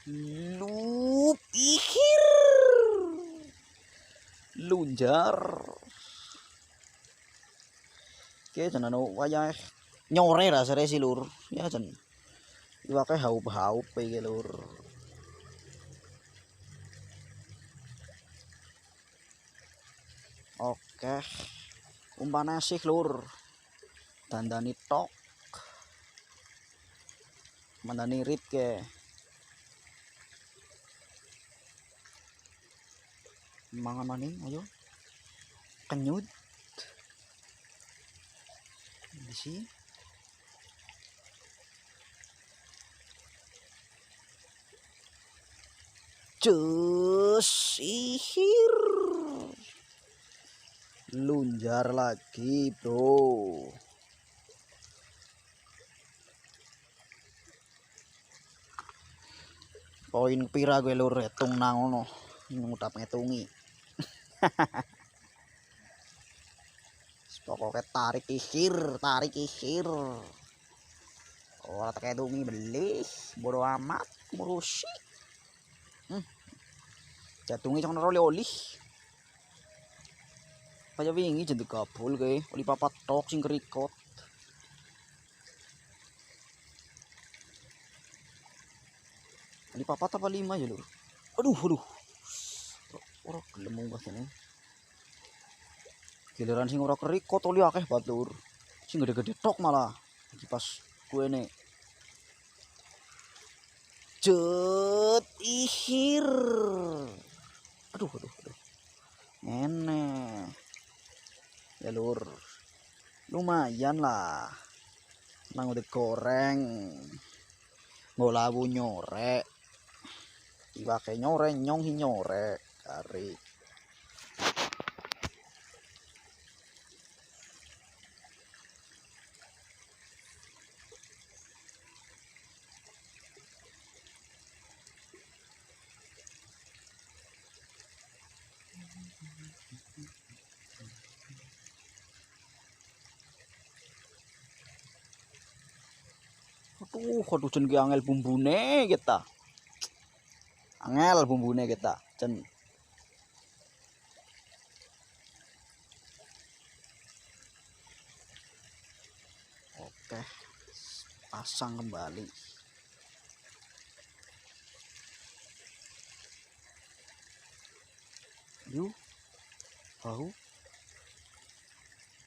Lup ihir lunjar. Oke jan anu wayah nyore rasane sih lur. Ya jan iwake haup-haup iki lur. Oke. Umpane sih lur. Dandani tok. Mandani rit ke. Mangan maning ayo. Kenyut. Isi. Cus ihir. Lunjar lagi, bro. Poin pira gue lur hitung nang ngono. Ngutap ngitungi. Pokoknya tarik ihir. Ora tak hitungi beli, bodo amat ngurusi. Jatungi cang naro oli. Kaya wingi jeneng kabul kae, oli papat tok sing kerikot. Oli papat apa 5 ya lur? Aduh. Ora gelem munggah kene. Giliran sing ora kerikot oli akeh banget lur. Sing gede-gede tok malah. Iki pas kuene. Cet ihir. Aduh. Ngene. Ya lur. Lumayan lah. Nang udah goreng. Nggo lawu nyorek. Iwake nyore nyong hi nyorek kari. Aduh jen ki angel bumbune kita. Angel bumbune kita. Jen. Oke. Pasang kembali. Yuk. Tahu.